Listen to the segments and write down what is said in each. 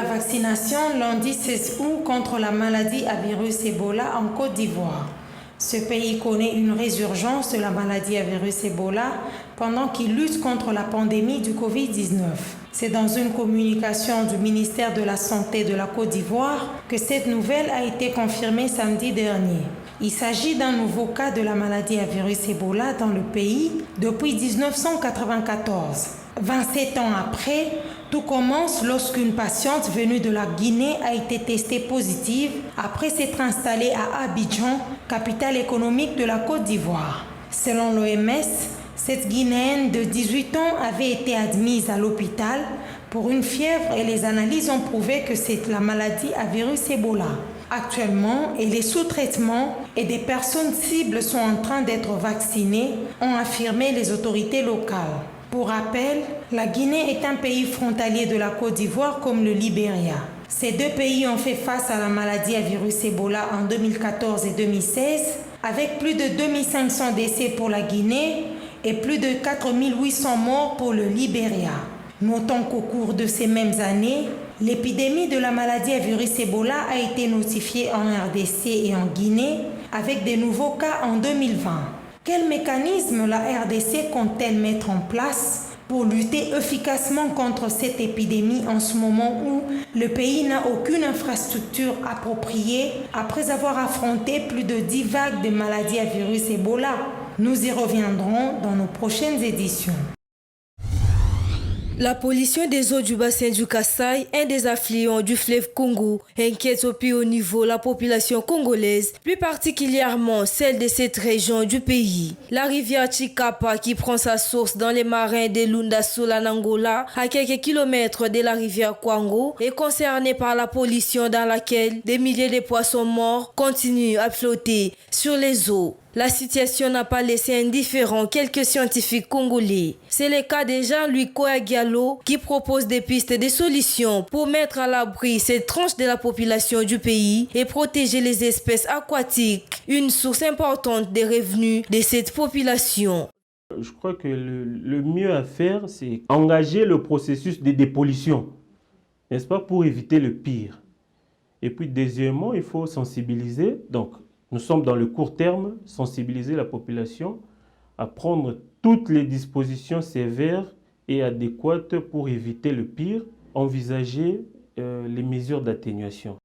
la vaccination lundi 16 août contre la maladie à virus Ebola en Côte d'Ivoire. Ce pays connaît une résurgence de la maladie à virus Ebola pendant qu'il lutte contre la pandémie du Covid-19. C'est dans une communication du ministère de la Santé de la Côte d'Ivoire que cette nouvelle a été confirmée samedi dernier. Il s'agit d'un nouveau cas de la maladie à virus Ebola dans le pays depuis 1994. 27 ans après, tout commence lorsqu'une patiente venue de la Guinée a été testée positive après s'être installée à Abidjan, capitale économique de la Côte d'Ivoire. Selon l'OMS, cette Guinéenne de 18 ans avait été admise à l'hôpital pour une fièvre et les analyses ont prouvé que c'est la maladie à virus Ebola. Actuellement, elle est sous traitement et des personnes cibles sont en train d'être vaccinées, ont affirmé les autorités locales. Pour rappel, la Guinée est un pays frontalier de la Côte d'Ivoire comme le Libéria. Ces deux pays ont fait face à la maladie à virus Ebola en 2014 et 2016, avec plus de 2500 décès pour la Guinée et plus de 4800 morts pour le Libéria. Notons qu'au cours de ces mêmes années, l'épidémie de la maladie à virus Ebola a été notifiée en RDC et en Guinée, avec des nouveaux cas en 2020. Quel mécanisme la RDC compte-t-elle mettre en place pour lutter efficacement contre cette épidémie en ce moment où le pays n'a aucune infrastructure appropriée après avoir affronté plus de 10 vagues de maladies à virus Ebola? Nous y reviendrons dans nos prochaines éditions. La pollution des eaux du bassin du Kasaï, un des affluents du fleuve Congo, inquiète au plus haut niveau la population congolaise, plus particulièrement celle de cette région du pays. La rivière Chikapa, qui prend sa source dans les marins de Lundasoul en Angola, à quelques kilomètres de la rivière Kwango, est concernée par la pollution dans laquelle des milliers de poissons morts continuent à flotter sur les eaux. La situation n'a pas laissé indifférents quelques scientifiques congolais. C'est le cas de Jean-Louis Koagialo qui propose des pistes de solutions pour mettre à l'abri cette tranche de la population du pays et protéger les espèces aquatiques, une source importante des revenus de cette population. Je crois que le mieux à faire, c'est engager le processus de dépollution, n'est-ce pas, pour éviter le pire. Et puis deuxièmement, il faut sensibiliser, donc nous sommes dans le court terme, sensibiliser la population à prendre toutes les dispositions sévères et adéquates pour éviter le pire, envisager les mesures d'atténuation.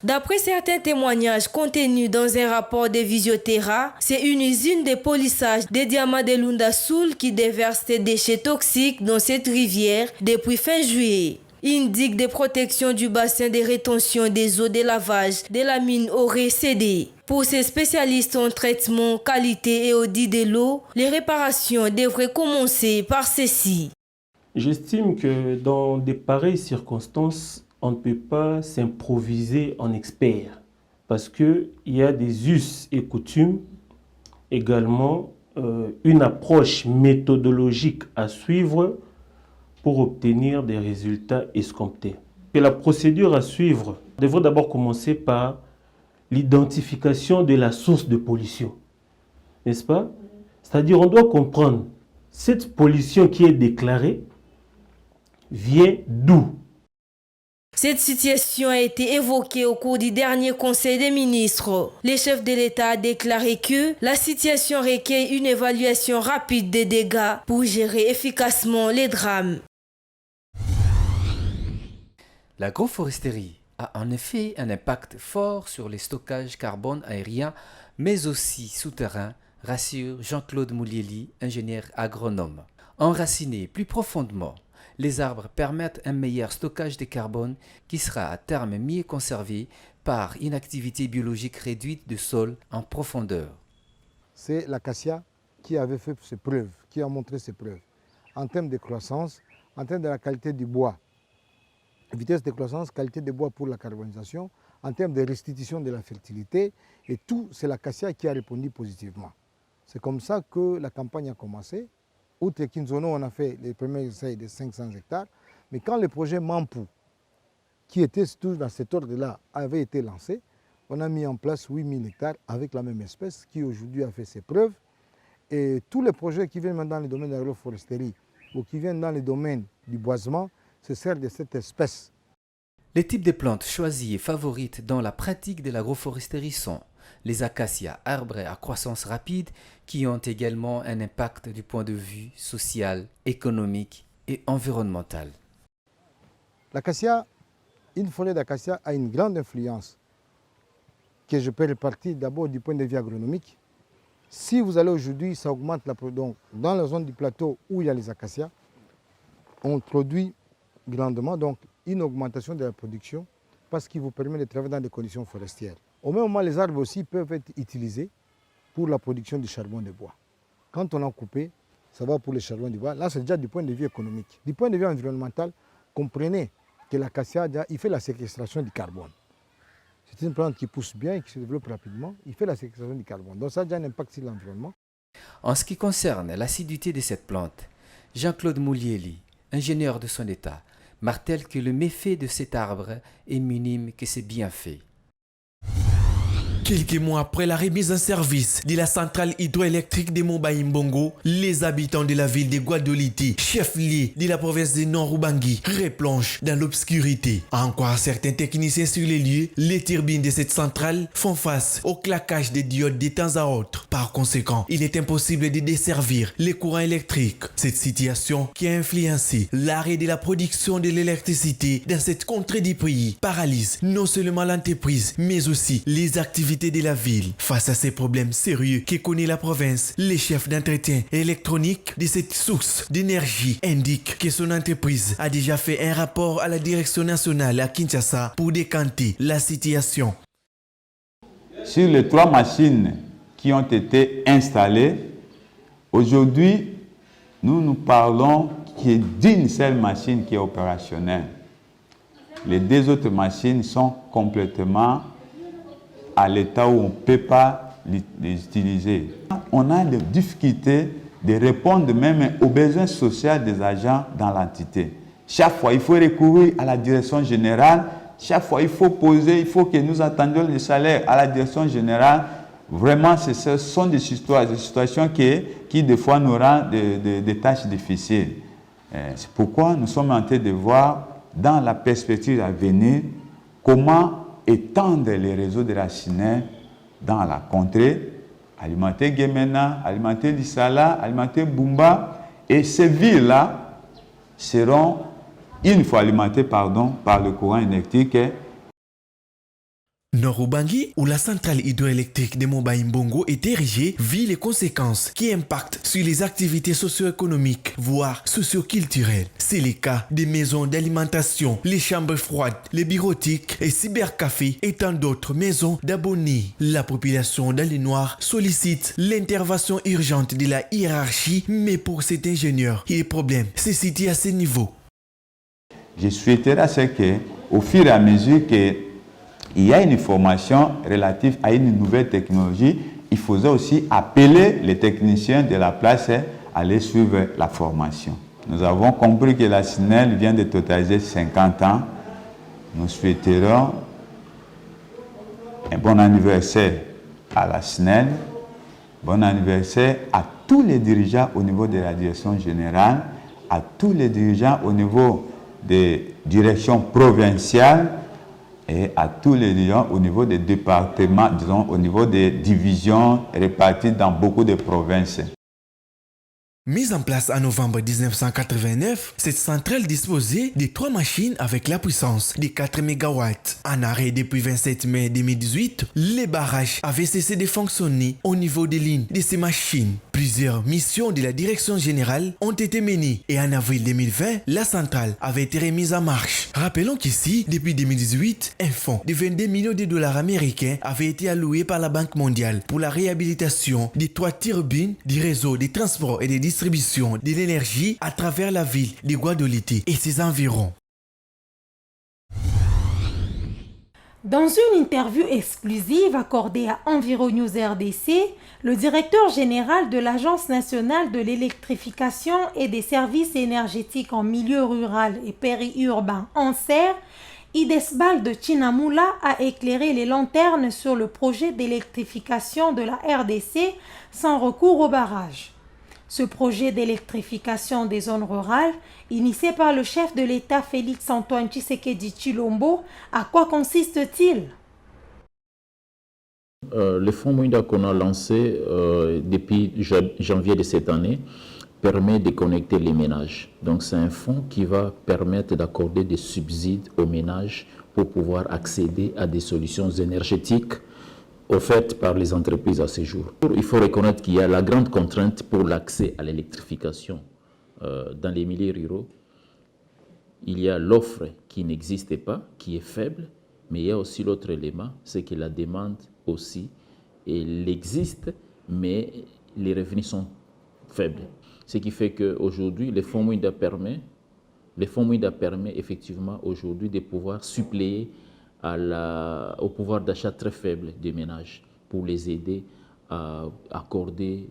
D'après certains témoignages contenus dans un rapport de Visioterra, c'est une usine de polissage des diamants de Lundasoul qui déverse des déchets toxiques dans cette rivière depuis fin juillet. Une digue de protection du bassin de rétention des eaux de lavage de la mine aurait cédé. Pour ces spécialistes en traitement, qualité et audit de l'eau, les réparations devraient commencer par ceci. J'estime que dans de pareilles circonstances, on ne peut pas s'improviser en expert parce qu'il y a des us et coutumes, également une approche méthodologique à suivre pour obtenir des résultats escomptés. Et la procédure à suivre devrait d'abord commencer par l'identification de la source de pollution, n'est-ce pas? C'est-à-dire on doit comprendre cette pollution qui est déclarée vient d'où? Cette situation a été évoquée au cours du dernier Conseil des ministres. Le chef de l'État a déclaré que la situation requiert une évaluation rapide des dégâts pour gérer efficacement les drames. L'agroforesterie a en effet un impact fort sur les stockages carbone aérien, mais aussi souterrain, rassure Jean-Claude Moulieli, ingénieur agronome. Enracinés plus profondément, les arbres permettent un meilleur stockage de carbone qui sera à terme mieux conservé par une activité biologique réduite du sol en profondeur. C'est l'acacia qui avait fait ses preuves, qui a montré ses preuves. En termes de croissance, en termes de la qualité du bois, vitesse de croissance, qualité de bois pour la carbonisation, en termes de restitution de la fertilité, et tout, c'est l'acacia qui a répondu positivement. C'est comme ça que la campagne a commencé. Outre Kinzono, on a fait les premiers essais de 500 hectares, mais quand le projet Mampou, qui était toujours dans cet ordre-là, avait été lancé, on a mis en place 8000 hectares avec la même espèce qui aujourd'hui a fait ses preuves. Et tous les projets qui viennent maintenant dans le domaine de l'agroforesterie ou qui viennent dans le domaine du boisement se servent de cette espèce Les types de plantes choisis et favorites dans la pratique de l'agroforesterie sont les acacias, arbres à croissance rapide qui ont également un impact du point de vue social, économique et environnemental. L'acacia, une forêt d'acacia a une grande influence que je peux répartir d'abord du point de vue agronomique. Si vous allez aujourd'hui, ça augmente la production. Dans la zone du plateau où il y a les acacias, on produit grandement, donc une augmentation de la production parce qu'il vous permet de travailler dans des conditions forestières. Au même moment, les arbres aussi peuvent être utilisés pour la production du charbon de bois. Quand on a coupé, ça va pour le charbon de bois. Là, c'est déjà du point de vue économique. Du point de vue environnemental, comprenez que l'acacia, il fait la séquestration du carbone. C'est une plante qui pousse bien et qui se développe rapidement. Il fait la séquestration du carbone. Donc ça a déjà un impact sur l'environnement. En ce qui concerne l'acidité de cette plante, Jean-Claude Moulieli, ingénieur de son état, martèle que le méfait de cet arbre est minime que ses bienfaits. Quelques mois après la remise en service de la centrale hydroélectrique de Moba-Imbongo, les habitants de la ville de Guadoliti, chef-lieu de la province de Nord-Ubangi, replongent dans l'obscurité. Encore certains techniciens sur les lieux, les turbines de cette centrale font face au claquage des diodes de temps à autre. Par conséquent, il est impossible de desservir les courants électriques. Cette situation qui a influencé l'arrêt de la production de l'électricité dans cette contrée du pays paralyse non seulement l'entreprise, mais aussi les activités de la ville. Face à ces problèmes sérieux que connaît la province, les chefs d'entretien électronique de cette source d'énergie indiquent que son entreprise a déjà fait un rapport à la direction nationale à Kinshasa pour décanter la situation. Sur les 3 machines qui ont été installées, aujourd'hui, nous parlons d'une seule machine qui est opérationnelle. Les 2 autres machines sont complètement à l'état où on ne peut pas les utiliser. On a des difficultés de répondre même aux besoins sociaux des agents dans l'entité. Chaque fois, il faut recourir à la direction générale. Chaque fois, il faut que nous attendions le salaire à la direction générale. Vraiment, ce sont des situations qui des fois nous rendent des tâches difficiles. C'est pourquoi nous sommes en train de voir dans la perspective à venir comment étendre les réseaux de racinaires dans la contrée, alimenter Gemena, alimenter Lissala, alimenter Bumba. Et ces villes-là seront, une fois alimentées par le courant électrique. Nord-Ubangi, où la centrale hydroélectrique de Moba-Imbongo est érigée, vit les conséquences qui impactent sur les activités socio-économiques, voire socio-culturelles. C'est le cas des maisons d'alimentation, les chambres froides, les bureautiques et cybercafés et tant d'autres maisons d'abonnés. La population dans le noir sollicite l'intervention urgente de la hiérarchie, mais pour cet ingénieur, il y a problème se situe à ce niveau. Je souhaiterais à ce que, au fur et à mesure que il y a une formation relative à une nouvelle technologie, il faudrait aussi appeler les techniciens de la place à aller suivre la formation. Nous avons compris que la SNEL vient de totaliser 50 ans. Nous souhaiterons un bon anniversaire à la SNEL, bon anniversaire à tous les dirigeants au niveau de la direction générale, à tous les dirigeants au niveau des directions provinciales, et à tous les dirigeants au niveau des départements, disons au niveau des divisions réparties dans beaucoup de provinces. Mise en place en novembre 1989, cette centrale disposait de 3 machines avec la puissance de 4 MW. En arrêt depuis 27 mai 2018, les barrages avaient cessé de fonctionner au niveau des lignes de ces machines. Plusieurs missions de la direction générale ont été menées et en avril 2020, la centrale avait été remise en marche. Rappelons qu'ici, depuis 2018, un fonds de 22 millions de dollars américains avait été alloué par la Banque mondiale pour la réhabilitation des 3 turbines du réseau de transport et de distribution de l'énergie à travers la ville de Guadoliti et ses environs. Dans une interview exclusive accordée à Environews RDC, le directeur général de l'Agence nationale de l'électrification et des services énergétiques en milieu rural et périurbain ANSER, Idesbal de Chinamula a éclairé les lanternes sur le projet d'électrification de la RDC sans recours au barrage. Ce projet d'électrification des zones rurales, initié par le chef de l'État Félix-Antoine Tshisekedi Tshilombo, à quoi consiste-t-il? Le fonds Mouinda qu'on a lancé depuis janvier de cette année permet de connecter les ménages. Donc c'est un fonds qui va permettre d'accorder des subsides aux ménages pour pouvoir accéder à des solutions énergétiques offertes par les entreprises à ce jour. Il faut reconnaître qu'il y a la grande contrainte pour l'accès à l'électrification dans les milieux ruraux. Il y a l'offre qui n'existe pas, qui est faible, mais il y a aussi l'autre élément, c'est que la demande aussi, elle existe, mais les revenus sont faibles. Ce qui fait qu'aujourd'hui, le fonds Mouinda permet effectivement aujourd'hui de pouvoir suppléer au pouvoir d'achat très faible des ménages pour les aider à accorder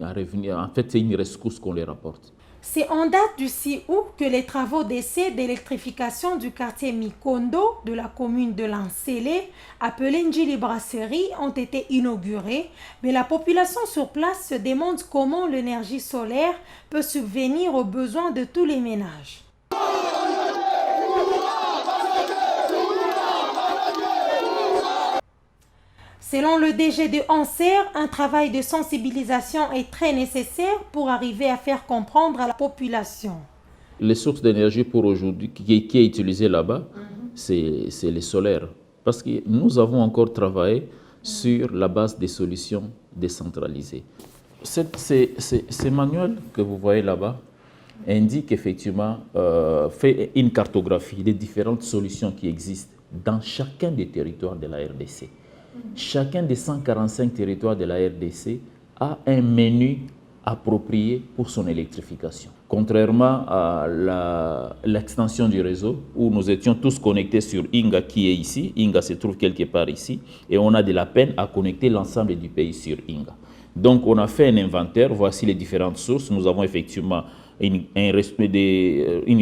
un revenu. En fait, c'est une ressource qu'on leur apporte. C'est en date du 6 août que les travaux d'essai d'électrification du quartier Mikondo de la commune de Lansele, appelé Njili Brasserie, ont été inaugurés, mais la population sur place se demande comment l'énergie solaire peut subvenir aux besoins de tous les ménages. Selon le DG de Anser, un travail de sensibilisation est très nécessaire pour arriver à faire comprendre à la population. Les sources d'énergie pour aujourd'hui qui est utilisée là-bas, c'est les solaires. Parce que nous avons encore travaillé sur la base des solutions décentralisées. Ces manuels que vous voyez là-bas indiquent effectivement, fait une cartographie des différentes solutions qui existent dans chacun des territoires de la RDC. Chacun des 145 territoires de la RDC a un menu approprié pour son électrification. Contrairement à l'extension du réseau, où nous étions tous connectés sur Inga qui est ici, Inga se trouve quelque part ici, et on a de la peine à connecter l'ensemble du pays sur Inga. Donc on a fait un inventaire, voici les différentes sources. Nous avons effectivement une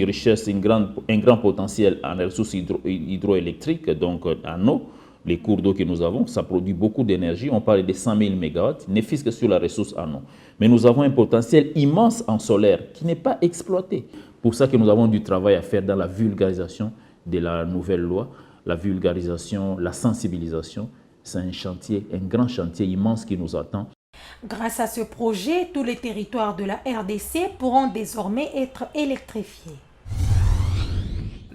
richesse, un grand potentiel en ressources hydroélectriques, donc en eau. Les cours d'eau que nous avons, ça produit beaucoup d'énergie. On parle de 100 000 MW, ne fût-ce que sur la ressource en eau. Mais nous avons un potentiel immense en solaire qui n'est pas exploité. Pour ça que nous avons du travail à faire dans la vulgarisation de la nouvelle loi, la vulgarisation, la sensibilisation. C'est un chantier, un grand chantier immense qui nous attend. Grâce à ce projet, tous les territoires de la RDC pourront désormais être électrifiés.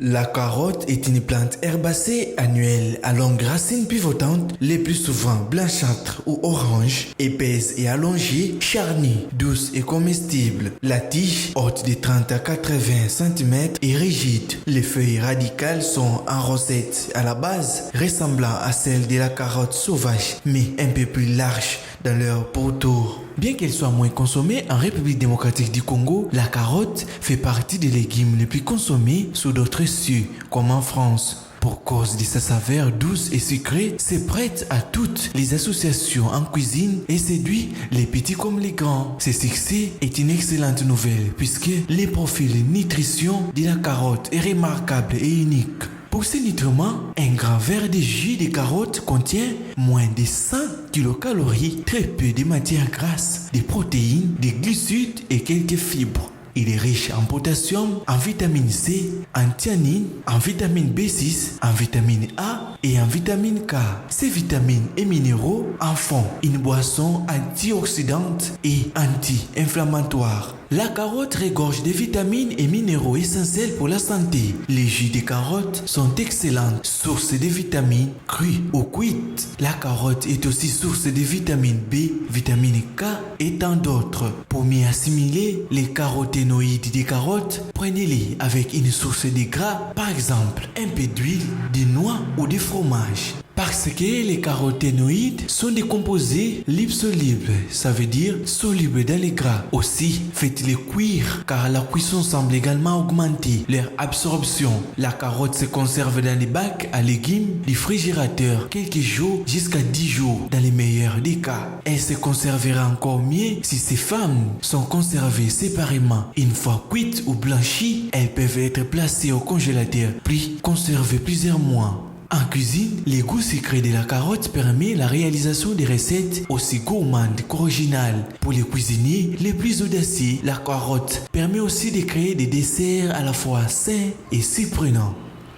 La carotte est une plante herbacée annuelle à longue racine pivotante, les plus souvent blanchâtre ou orange, épaisse et allongée, charnie, douce et comestible. La tige, haute de 30 à 80 cm, est rigide. Les feuilles radicales sont en rosette à la base, ressemblant à celles de la carotte sauvage, mais un peu plus larges dans leur pourtour. Bien qu'elle soit moins consommée en République démocratique du Congo, la carotte fait partie des légumes les plus consommés sous d'autres cieux, comme en France. Pour cause de sa saveur douce et sucrée, c'est prête à toutes les associations en cuisine et séduit les petits comme les grands. Ce succès est une excellente nouvelle puisque le profil nutrition de la carotte est remarquable et unique. Pour ces nutriments, un grand verre de jus de carotte contient moins de 100 kilocalories, très peu de matières grasses, des protéines, des glucides et quelques fibres. Il est riche en potassium, en vitamine C, en thianine, en vitamine B6, en vitamine A et en vitamine K. Ces vitamines et minéraux en font une boisson antioxydante et anti-inflammatoire. La carotte regorge de vitamines et minéraux essentiels pour la santé. Les jus de carotte sont excellentes sources de vitamines crues ou cuites. La carotte est aussi source de vitamine B, vitamine K et tant d'autres. Pour mieux assimiler les caroténoïdes des carottes, prenez-les avec une source de gras, par exemple un peu d'huile, de noix ou de fromage. Parce que les caroténoïdes sont des composés liposolubles, ça veut dire solubles dans les gras. Aussi, faites-les cuire car la cuisson semble également augmenter leur absorption. La carotte se conserve dans les bacs à légumes du frigérateur quelques jours jusqu'à 10 jours dans les meilleurs des cas. Elle se conservera encore mieux si ces femmes sont conservées séparément. Une fois cuites ou blanchies, elles peuvent être placées au congélateur puis conservées plusieurs mois. En cuisine, les goûts secrets de la carotte permettent la réalisation de recettes aussi gourmandes qu'originales. Pour les cuisiniers les plus audacieux, la carotte permet aussi de créer des desserts à la fois sains et surprenants.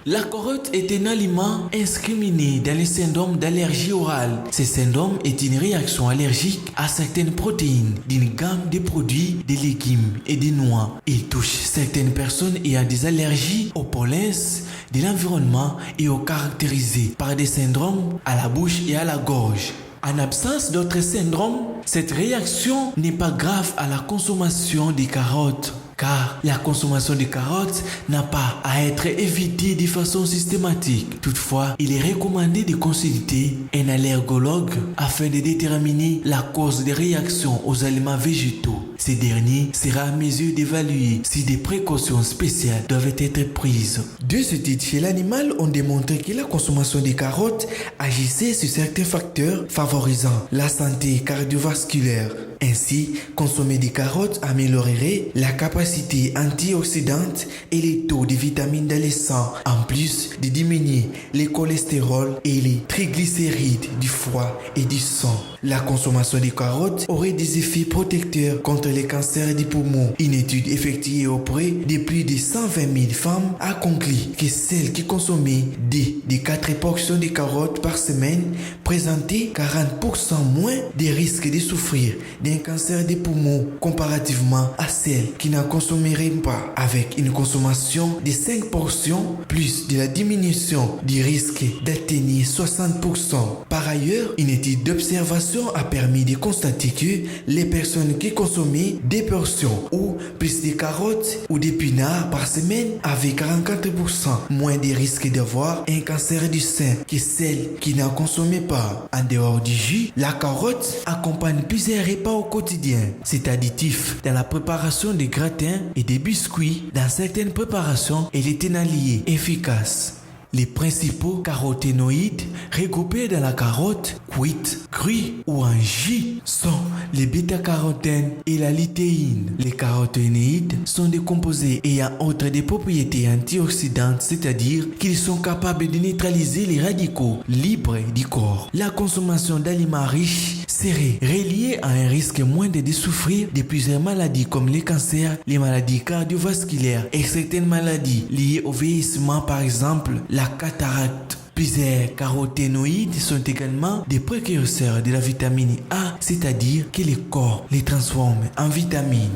La carotte est un aliment incriminé dans le syndrome d'allergie orale. Ce syndrome est une réaction allergique à certaines protéines d'une gamme de produits, de légumes et de noix. Il touche certaines personnes ayant des allergies aux pollens de l'environnement et aux caractérisés par des syndromes à la bouche et à la gorge. En absence d'autres syndromes, cette réaction n'est pas grave à la consommation des carottes. Car la consommation de carottes n'a pas à être évitée de façon systématique. Toutefois, il est recommandé de consulter un allergologue afin de déterminer la cause des réactions aux aliments végétaux. Ce dernier sera à mesure d'évaluer si des précautions spéciales doivent être prises. Deux études chez l'animal ont démontré que la consommation de carottes agissait sur certains facteurs favorisant la santé cardiovasculaire. Ainsi, consommer des carottes améliorerait la capacité antioxydante et les taux de vitamines dans le sang, en plus de diminuer le cholestérol et les triglycérides du foie et du sang. La consommation de carottes aurait des effets protecteurs contre les cancers du poumon. Une étude effectuée auprès de plus de 120 000 femmes a conclu que celles qui consommaient des 4 portions de carottes par semaine présentaient 40% moins de risques de souffrir d'un cancer des poumons comparativement à celles qui n'en consommeraient pas, avec une consommation de 5 portions plus de la diminution du risque d'atteindre 60%. Par ailleurs, une étude d'observation a permis de constater que les personnes qui consommaient des portions ou plus de carottes ou d'épinards par semaine avaient 44% moins de risques d'avoir un cancer du sein que celles qui n'en consommaient pas. En dehors du jus, la carotte accompagne plusieurs repas au quotidien. Cet additif dans la préparation des gratins et des biscuits, dans certaines préparations, elle est un allié efficace. Les principaux caroténoïdes regroupés dans la carotte, cuite, crue ou en jus, sont les bêta-carotènes et la lithéine. Les caroténoïdes sont des composés ayant outre des propriétés antioxydantes, c'est-à-dire qu'ils sont capables de neutraliser les radicaux libres du corps. La consommation d'aliments riches serait reliée à un risque moindre de souffrir de plusieurs maladies comme les cancers, les maladies cardiovasculaires et certaines maladies liées au vieillissement, par exemple la cataracte. Plusieurs caroténoïdes sont également des précurseurs de la vitamine A, c'est-à-dire que le corps les transforme en vitamines.